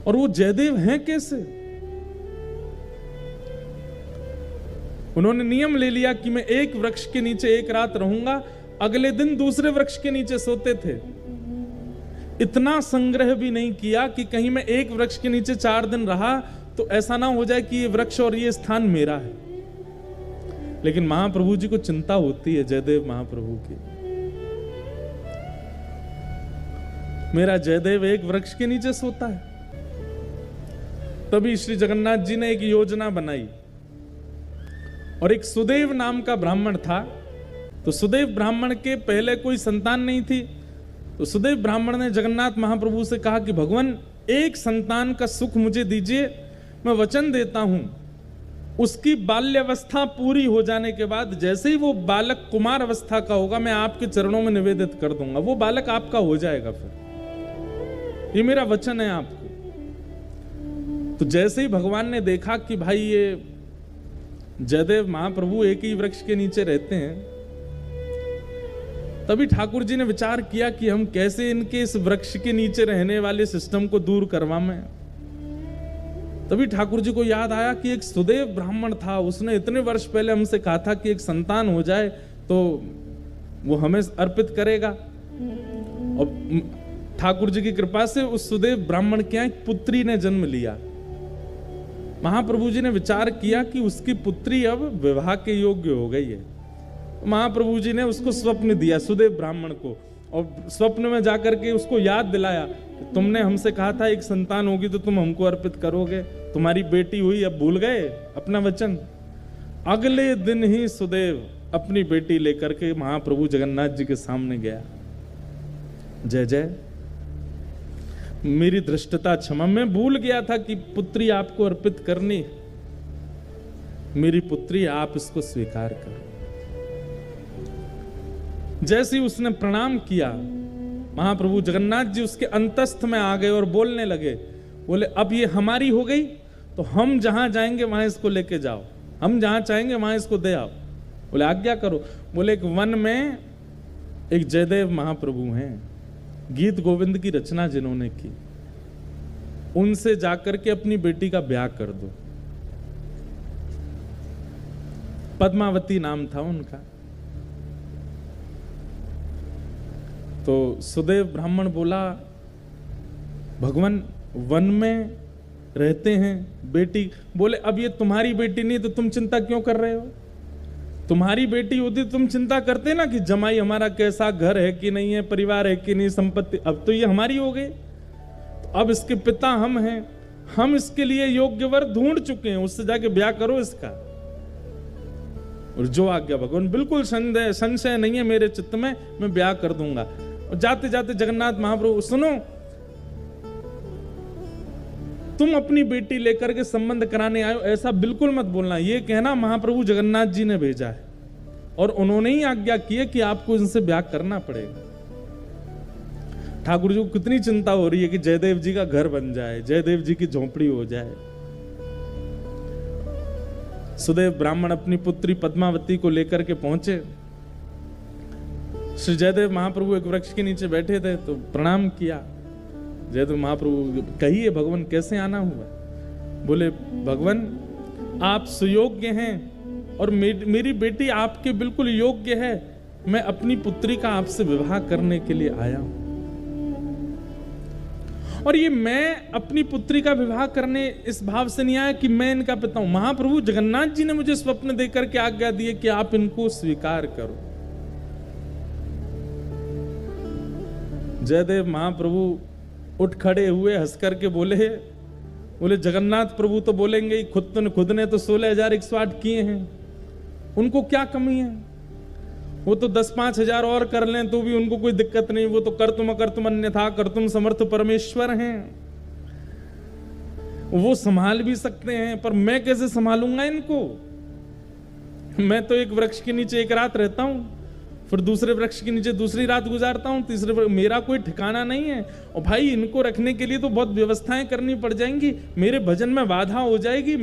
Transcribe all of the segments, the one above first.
और वो जयदेव हैं कैसे? उन्होंने नियम ले लिया कि मैं एक वृक्ष के नीचे एक रात रहूंगा, अगले दिन दूसरे वृक्ष के नीचे सोते थे। इतना संग्रह भी नहीं किया कि कहीं मैं एक वृक्ष के नीचे 4 दिन रहा तो ऐसा ना हो जाए कि ये वृक्ष और ये स्थान मेरा है। लेकिन महाप्रभु जी को चिंता होती है जयदेव महाप्रभु की, मेरा जयदेव एक वृक्ष के नीचे सोता है। तभी श्री जगन्नाथ जी ने एक योजना बनाई, और एक सुदेव नाम का ब्राह्मण था। तो सुदेव ब्राह्मण के पहले कोई संतान नहीं थी, तो सुदेव ब्राह्मण ने जगन्नाथ महाप्रभु से कहा कि भगवान एक संतान का सुख मुझे दीजिए, मैं वचन देता हूं उसकी बाल्यावस्था पूरी हो जाने के बाद जैसे ही वो बालक कुमार अवस्था का होगा मैं आपके चरणों में निवेदित कर दूंगा, वो बालक आपका हो जाएगा। फिर ये मेरा वचन है आपको। तो जैसे ही भगवान ने देखा कि भाई ये जयदेव महाप्रभु एक ही वृक्ष के नीचे रहते हैं, तभी ठाकुर जी ने विचार किया कि हम कैसे इनके इस वृक्ष के नीचे रहने वाले सिस्टम को दूर करवाएं। तभी ठाकुर जी को याद आया कि एक सुदेव ब्राह्मण था, उसने इतने वर्ष पहले हमसे कहा था कि एक संतान हो जाए तो वो हमें अर्पित करेगा। और ठाकुर जी की कृपा से उस सुदेव ब्राह्मण के यहाँ एक पुत्री ने जन्म लिया। महाप्रभु जी ने विचार किया कि उसकी पुत्री अब विवाह के योग्य हो गई है। महाप्रभु जी ने उसको स्वप्न दिया सुदेव ब्राह्मण को, और स्वप्न में जाकर के उसको याद दिलाया, तुमने हमसे कहा था एक संतान होगी तो तुम हमको अर्पित करोगे, तुम्हारी बेटी हुई, अब भूल गए अपना वचन। अगले दिन ही सुदेव अपनी बेटी लेकर के महाप्रभु जगन्नाथ जी के सामने गया। जय जय, मेरी धृष्टता क्षमा, मैं भूल गया था कि पुत्री आपको अर्पित करनी, मेरी पुत्री आप इसको स्वीकार करो। जैसे ही उसने प्रणाम किया, महाप्रभु जगन्नाथ जी उसके अंतस्थ में आ गए और बोलने लगे, बोले अब ये हमारी हो गई तो हम जहां जाएंगे वहां इसको लेके जाओ, हम जहां चाहेंगे वहां इसको दे आओ। बोले आज्ञा करो। बोले एक वन में एक जयदेव महाप्रभु हैं, गीत गोविंद की रचना जिन्होंने की, उनसे जाकर के अपनी बेटी का ब्याह कर दो। पद्मावती नाम था उनका। तो सुदेव ब्राह्मण बोला, भगवान वन में रहते हैं, बेटी, बोले अब ये तुम्हारी बेटी नहीं तो तुम चिंता क्यों कर रहे हो? तुम्हारी बेटी होती तुम चिंता करते ना कि जमाई हमारा कैसा, घर है कि नहीं है, परिवार है कि नहीं, संपत्ति। अब तो ये हमारी हो गई, तो अब इसके पिता हम हैं, हम इसके लिए योग्य वर ढूंढ चुके हैं, उससे जाके ब्याह करो इसका। और जो आज्ञा भगवान, बिल्कुल संशय नहीं है मेरे चित्त में, मैं ब्याह कर दूंगा। और जाते जाते जगन्नाथ महाप्रभु, सुनो, तुम अपनी बेटी लेकर के संबंध कराने आए हो ऐसा बिल्कुल मत बोलना, ये कहना महाप्रभु जगन्नाथ जी ने भेजा है और उन्होंने ही आज्ञा की है कि आपको इनसे ब्याह करना पड़ेगा। ठाकुर जी को कितनी चिंता हो रही है कि जयदेव जी का घर बन जाए, जयदेव जी की झोंपड़ी हो जाए। सुदेव ब्राह्मण अपनी पुत्री पद्मावती को लेकर के पहुंचे। श्री जयदेव महाप्रभु एक वृक्ष के नीचे बैठे थे, तो प्रणाम किया। जयदेव महाप्रभु, कहिए भगवान कैसे आना हुआ? बोले भगवान आप सुयोग्य हैं और मेरी बेटी आपके बिल्कुल योग्य है, मैं अपनी पुत्री का आपसे विवाह करने के लिए आया हूं। और ये मैं अपनी पुत्री का विवाह करने इस भाव से नहीं आया कि मैं इनका पिता हूं। महाप्रभु जगन्नाथ जी ने मुझे स्वप्न देकर के आज्ञा दी है कि आप इनको स्वीकार करो। जयदेव महाप्रभु उठ खड़े हुए, हंस करके बोले जगन्नाथ प्रभु तो बोलेंगे ही, खुद ने तो 16,108 किए हैं, उनको क्या कमी है? वो तो 10-5 हजार और कर लें तो भी उनको कोई दिक्कत नहीं, वो तो कर्तुम अकर्तुम अन्यथा कर्तुम समर्थ परमेश्वर हैं, वो संभाल भी सकते हैं। पर मैं कैसे संभालूंगा इनको? मैं तो एक वृक्ष के नीचे एक रात रहता हूं, फिर दूसरे वृक्ष के नीचे दूसरी रात गुजारता हूं, तीसरे मेरा कोई ठिकाना नहीं है। और भाई इनको रखने के लिए तो बहुत व्यवस्थाएं करनी पड़ जाएंगी, मेरे भजन में बाधा हो जाएगी,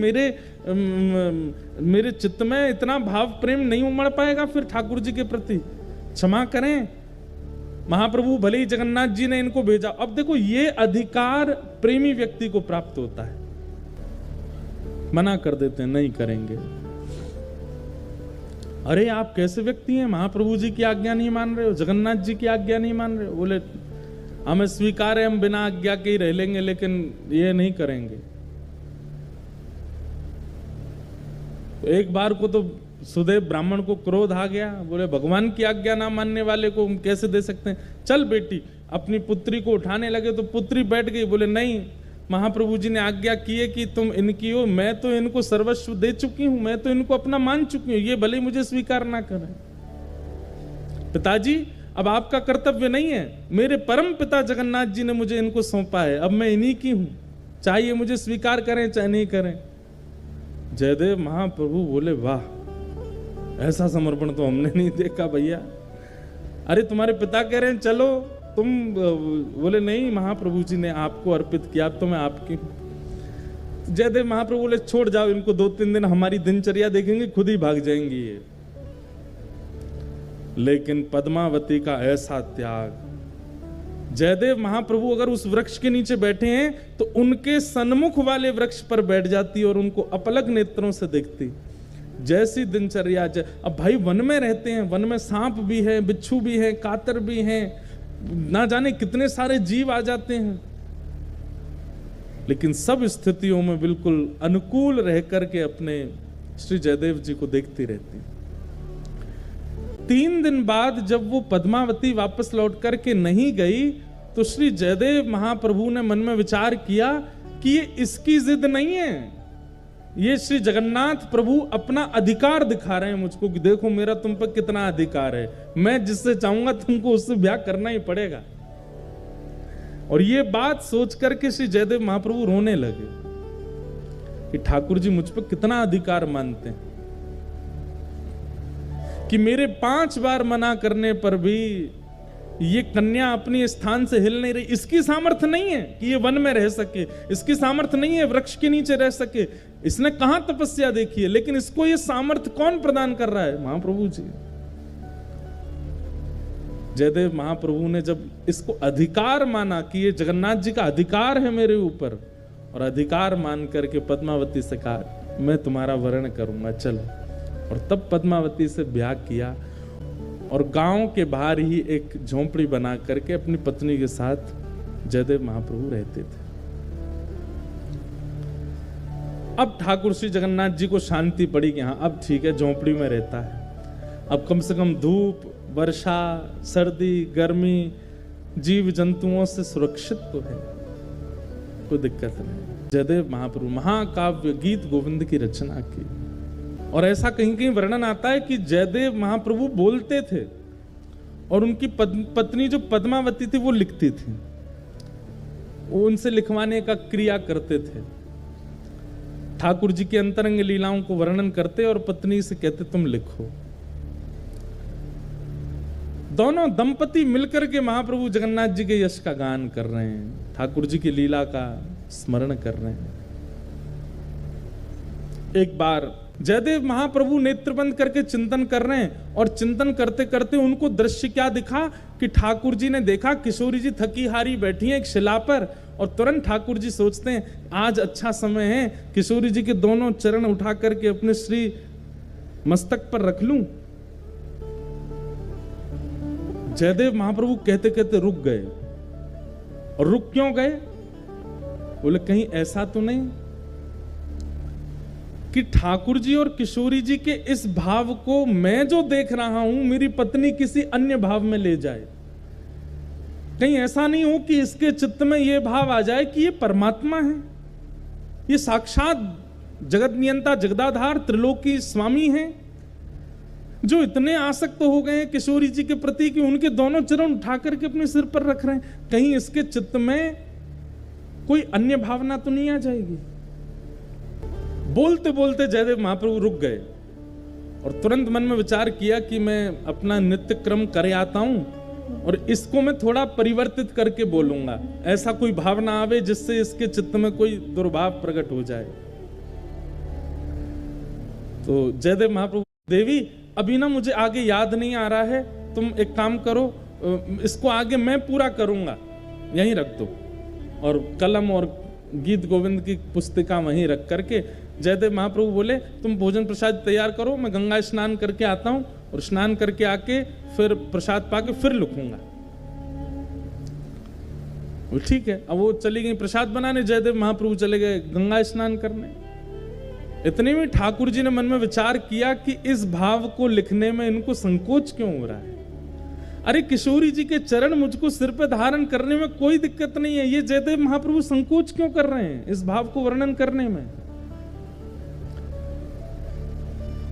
मेरे चित्त में इतना भाव प्रेम नहीं उमड़ पाएगा फिर ठाकुर जी के प्रति। क्षमा करें, महाप्रभु भले ही जगन्नाथ जी ने इनको भेजा। अब देखो ये अधिकार प्रेमी व्यक्ति को प्राप्त होता है, मना कर देते हैं, नहीं करेंगे। अरे आप कैसे व्यक्ति हैं, महाप्रभु जी की आज्ञा नहीं मान रहे हो, जगन्नाथ जी की आज्ञा नहीं मान रहे हो? बोले हमें स्वीकार है, हम बिना आज्ञा के ही रह लेंगे, लेकिन ये नहीं करेंगे। तो एक बार को तो सुदेव ब्राह्मण को क्रोध आ गया, बोले भगवान की आज्ञा ना मानने वाले को हम कैसे दे सकते हैं, चल बेटी। अपनी पुत्री को उठाने लगे तो पुत्री बैठ गई। बोले नहीं, महाप्रभु जी ने आज्ञा की है कि तुम इनकी हो, मैं तो इनको सर्वस्व दे चुकी हूं, मैं तो इनको अपना मान चुकी हूं, ये भले मुझे स्वीकार ना करें। पिताजी अब आपका कर्तव्य नहीं है, मेरे परम पिता जगन्नाथ जी ने मुझे इनको सौंपा है, अब मैं इन्हीं की हूं, चाहे मुझे स्वीकार करें चाहे नहीं करें। जयदेव महाप्रभु बोले वाह, ऐसा समर्पण तो हमने नहीं देखा भैया। अरे तुम्हारे पिता कह रहे हैं चलो तुम, बोले नहीं महाप्रभु जी ने आपको अर्पित किया, तो मैं आपकी। जयदेव महाप्रभु बोले छोड़ जाओ इनको, 2-3 दिन हमारी दिनचर्या देखेंगे, खुद ही भाग जाएंगी ये। लेकिन पद्मावती का ऐसा त्याग, जयदेव महाप्रभु अगर उस वृक्ष के नीचे बैठे हैं तो उनके सन्मुख वाले वृक्ष पर बैठ जाती और उनको अपलक नेत्रों से देखती। जैसी दिनचर्या, अब भाई वन में रहते हैं, वन में सांप भी है, बिच्छू भी है, कातर भी है, ना जाने कितने सारे जीव आ जाते हैं, लेकिन सब स्थितियों में बिल्कुल अनुकूल रह करके अपने श्री जयदेव जी को देखती रहती। 3 दिन बाद जब वो पद्मावती वापस लौट करके नहीं गई तो श्री जयदेव महाप्रभु ने मन में विचार किया कि ये इसकी जिद नहीं है, ये श्री जगन्नाथ प्रभु अपना अधिकार दिखा रहे हैं मुझको कि देखो मेरा तुम पर कितना अधिकार है, मैं जिससे चाहूंगा तुमको उससे ब्याह करना ही पड़ेगा। और ये बात सोच करके श्री जयदेव महाप्रभु रोने लगे कि ठाकुर जी मुझ पर कितना अधिकार मानते हैं कि मेरे 5 बार मना करने पर भी ये कन्या अपनी स्थान से हिल नहीं रही। इसकी सामर्थ्य नहीं है कि ये वन में रह सके, इसकी सामर्थ्य नहीं है वृक्ष के नीचे रह सके, इसने कहां तपस्या देखी है, लेकिन इसको ये सामर्थ्य कौन प्रदान कर रहा है? महाप्रभु जी। जयदेव महाप्रभु ने जब इसको अधिकार माना कि ये जगन्नाथ जी का अधिकार है मेरे ऊपर, और अधिकार मान करके पद्मावती से कहा मैं तुम्हारा वर्ण करूंगा, चलो। और तब पद्मावती से ब्याह किया और गांव के बाहर ही एक झोंपड़ी बना करके अपनी पत्नी के साथ जयदेव महाप्रभु रहते थे। अब ठाकुर श्री जगन्नाथ जी को शांति पड़ी कि हाँ अब ठीक है, झोंपड़ी में रहता है, अब कम से कम धूप, वर्षा, सर्दी, गर्मी, जीव जंतुओं से सुरक्षित तो है, कोई दिक्कत नहीं। जयदेव महाप्रभु महाकाव्य गीत गोविंद की रचना की। और ऐसा कहीं कहीं वर्णन आता है कि जयदेव महाप्रभु बोलते थे और उनकी पत्नी जो पद्मावती थी वो लिखती थी, वो उनसे लिखवाने का क्रिया करते थे। ठाकुर जी के अंतरंग लीलाओं को वर्णन करते और पत्नी से कहते तुम लिखो। दोनों दंपति मिलकर के महाप्रभु जगन्नाथ जी के यश का गान कर रहे हैं, ठाकुर जी की लीला का स्मरण कर रहे हैं। एक बार जयदेव महाप्रभु नेत्रबंद करके चिंतन कर रहे हैं और चिंतन करते करते उनको दृश्य क्या दिखा कि ठाकुर जी ने देखा किशोरी जी थकी हारी बैठी हैं एक शिला पर, और तुरंत ठाकुर जी सोचते हैं आज अच्छा समय है, किशोरी जी के दोनों चरण उठा करके अपने श्री मस्तक पर रख लूं। जयदेव महाप्रभु कहते कहते रुक गए। और रुक क्यों गए? बोले कहीं ऐसा तो नहीं कि ठाकुर जी और किशोरी जी के इस भाव को मैं जो देख रहा हूं मेरी पत्नी किसी अन्य भाव में ले जाए, कहीं ऐसा नहीं हो कि इसके चित्त में यह भाव आ जाए कि ये परमात्मा है, ये साक्षात जगत नियंता जगदाधार त्रिलोकी स्वामी हैं, जो इतने आसक्त हो गए हैं किशोरी जी के प्रति कि उनके दोनों चरण उठा करके अपने सिर पर रख रहे हैं, कहीं इसके चित्त में कोई अन्य भावना तो नहीं आ जाएगी। बोलते बोलते जयदेव महाप्रभु रुक गए और तुरंत मन में विचार किया कि मैं अपना नित्य क्रम कर आता हूं और इसको मैं थोड़ा परिवर्तित करके बोलूंगा, ऐसा कोई भावना आवे जिससे इसके चित्त में कोई दुर्भाव प्रकट हो जाए। तो जयदेव महाप्रभु, देवी अभी ना मुझे आगे याद नहीं आ रहा है, तुम एक काम करो, इसको आगे मैं पूरा करूंगा, यहीं रख दो। और कलम और गीत गोविंद की पुस्तिका वहीं रख करके जयदेव महाप्रभु बोले तुम भोजन प्रसाद तैयार करो, मैं गंगा स्नान करके आता हूं और स्नान करके आके फिर प्रसाद पाके फिर लिखूंगा। वो ठीक है। अब वो चली गई प्रसाद बनाने, जयदेव महाप्रभु चले गए गंगा स्नान करने। इतने में ठाकुर जी ने मन में विचार किया कि इस भाव को लिखने में इनको संकोच क्यों हो रहा है। अरे किशोरी जी के चरण मुझको सिर पे धारण करने में कोई दिक्कत नहीं है, ये जयदेव महाप्रभु संकोच क्यों कर रहे हैं इस भाव को वर्णन करने में।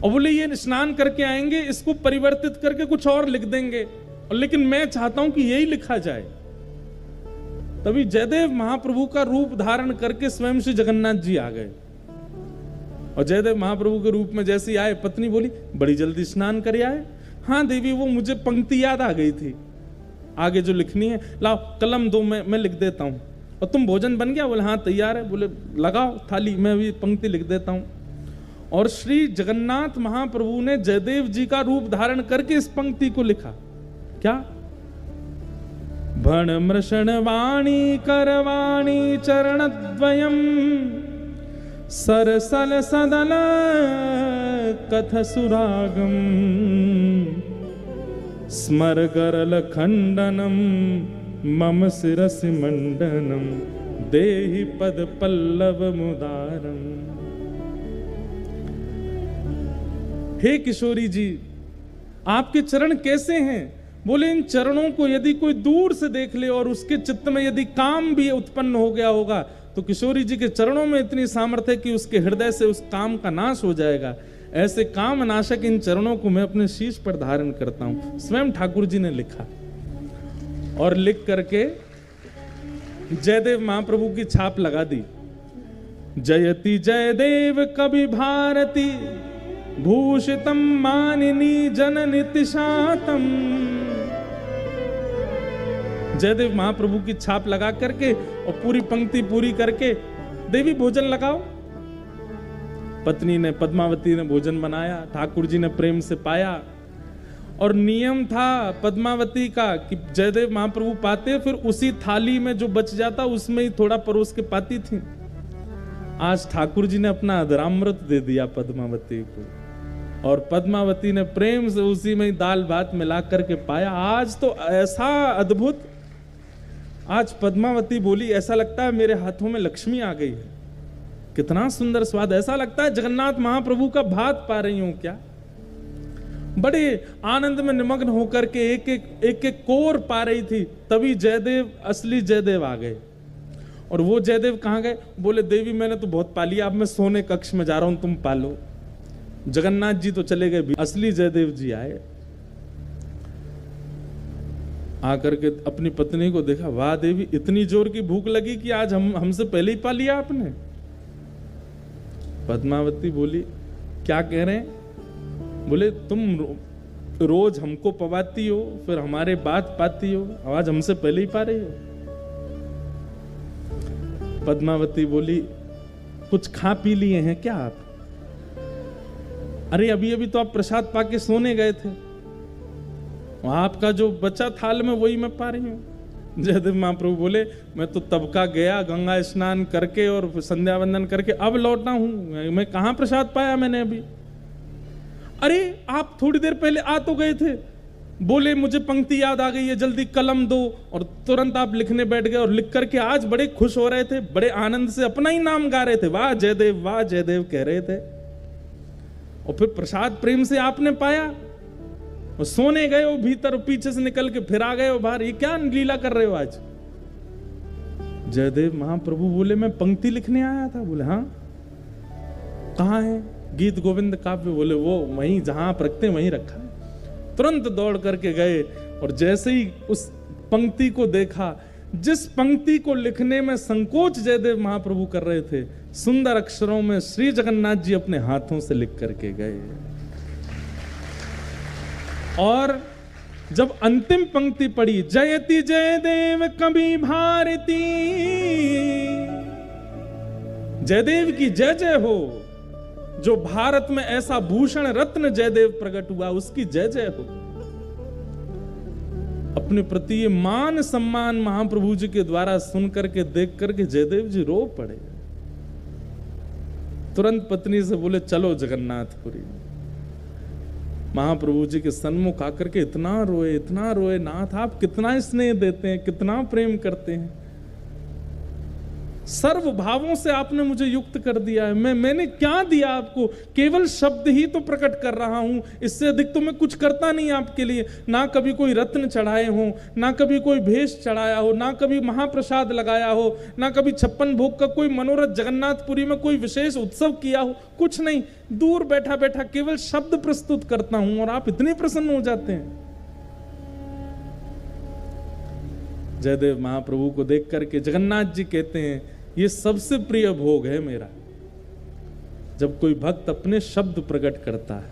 और बोले ये स्नान करके आएंगे, इसको परिवर्तित करके कुछ और लिख देंगे, और लेकिन मैं चाहता हूं कि यही लिखा जाए। तभी जयदेव महाप्रभु का रूप धारण करके स्वयं श्री जगन्नाथ जी आ गए। और जयदेव महाप्रभु के रूप में जैसे आए, पत्नी बोली बड़ी जल्दी स्नान कर आए। हाँ देवी, वो मुझे पंक्ति याद आ गई थी, आगे जो लिखनी है, लाओ कलम दो, मैं लिख देता हूं। और तुम भोजन बन गया? बोले हाँ तैयार है। बोले लगाओ थाली, मैं भी पंक्ति लिख देता हूं। और श्री जगन्नाथ महाप्रभु ने जयदेव जी का रूप धारण करके इस पंक्ति को लिखा। क्या? भण मृषण वाणी करवाणी चरणद्वयम् सरसल सदल कथ सुरागम स्मर गरल खंडनम मम शिरसि मंडनम देहि पद पल्लव मुदारम। हे किशोरी जी, आपके चरण कैसे हैं? बोले इन चरणों को यदि कोई दूर से देख ले और उसके चित्त में यदि काम भी उत्पन्न हो गया होगा तो किशोरी जी के चरणों में इतनी सामर्थ्य है कि उसके हृदय से उस काम का नाश हो जाएगा। ऐसे काम नाशक इन चरणों को मैं अपने शीश पर धारण करता हूं। स्वयं ठाकुर जी ने लिखा और लिख करके जयदेव महाप्रभु की छाप लगा दी। जयति जयदेव कवि भारती भूषितम मानिनी जननि तिशातम। जयदेव महाप्रभु की छाप लगा करके और पूरी पंक्ति पूरी करके देवी भोजन लगाओ। पत्नी ने, पद्मावती ने भोजन बनाया, ठाकुर जी ने प्रेम से पाया। और नियम था पद्मावती का कि जयदेव महाप्रभु पाते फिर उसी थाली में जो बच जाता उसमें ही थोड़ा परोस के पाती थी। आज ठाकुर जी ने अपना अधरामृत दे दिया पद्मावती को, और पद्मावती ने प्रेम से उसी में ही दाल भात मिला करके पाया। आज तो ऐसा अद्भुत, आज पद्मावती बोली ऐसा लगता है मेरे हाथों में लक्ष्मी आ गई है। कितना सुंदर स्वाद, ऐसा लगता है जगन्नाथ महाप्रभु का भात पा रही हूं क्या। बड़े आनंद में निमग्न होकर के एक एक कोर पा रही थी। तभी जयदेव, असली जयदेव आ गए। और वो जयदेव कहां गए? बोले देवी मैंने तो बहुत पा लिया, अब मैं सोने कक्ष में जा रहा हूं, तुम पालो। जगन्नाथ जी तो चले गए, असली जयदेव जी आए। आकर के अपनी पत्नी को देखा, वाह देवी इतनी जोर की भूख लगी कि आज हमसे पहले ही पा लिया आपने। पद्मावती बोली क्या कह रहे हैं? बोले तुम रोज हमको पवाती हो, फिर हमारे बात पाती हो, आज हमसे पहले ही पा रही हो। पद्मावती बोली कुछ खा पी लिए हैं क्या आप? अरे अभी अभी तो आप प्रसाद पाके सोने गए थे, आपका जो बचा थाल में वही मैं पा रही हूं। जयदेव महाप्रभु बोले मैं तो तब का गया, गंगा स्नान करके और संध्या वंदन करके अब लौटा हूं, मैं कहां प्रसाद पाया मैंने अभी। अरे आप थोड़ी देर पहले आ तो गए थे, बोले मुझे पंक्ति याद आ गई है, जल्दी कलम दो, और तुरंत आप लिखने बैठ गए और लिख करके आज बड़े खुश हो रहे थे, बड़े आनंद से अपना ही नाम गा रहे थे, वाह जयदेव कह रहे थे। और फिर प्रसाद प्रेम से आपने पाया और सोने गए हो भीतर, पीछे से निकल के फिर आ गए हो बाहर। ये क्या लीला कर रहे हो आज? जयदेव महाप्रभु बोले मैं पंक्ति लिखने आया था। बोले हाँ, कहाँ है? गीत गोविंद काव्य। बोले वो वहीं जहां आप रखते हैं वहीं रखा है। तुरंत दौड़ करके गए और जैसे ही उस पंक्ति को देखा, जिस पंक्ति को लिखने में संकोच जयदेव महाप्रभु कर रहे थे, सुंदर अक्षरों में श्री जगन्नाथ जी अपने हाथों से लिख करके गए। और जब अंतिम पंक्ति पढ़ी, जयति जयदेव कवि भारती, जयदेव की जय जय हो, जो भारत में ऐसा भूषण रत्न जयदेव प्रकट हुआ उसकी जय जय हो। अपने प्रति ये मान सम्मान महाप्रभु जी के द्वारा सुन करके देख करके जयदेव जी रो पड़े। तुरंत पत्नी से बोले चलो जगन्नाथपुरी। महाप्रभु जी के सन्मुख आकर के इतना रोए, नाथ आप कितना स्नेह देते हैं, कितना प्रेम करते हैं, सर्व भावों से आपने मुझे युक्त कर दिया है। मैंने क्या दिया आपको? केवल शब्द ही तो प्रकट कर रहा हूं, इससे अधिक तो मैं कुछ करता नहीं आपके लिए। ना कभी कोई रत्न चढ़ाए हो, ना कभी कोई भेष चढ़ाया हो, ना कभी महाप्रसाद लगाया हो, ना कभी 56 भोग का कोई मनोरथ जगन्नाथपुरी में कोई विशेष उत्सव किया हो, कुछ नहीं। दूर बैठा बैठा केवल शब्द प्रस्तुत करता हूं और आप इतने प्रसन्न हो जाते हैं। जयदेव महाप्रभु को देख करके जगन्नाथ जी कहते हैं ये सबसे प्रिय भोग है मेरा, जब कोई भक्त अपने शब्द प्रकट करता है।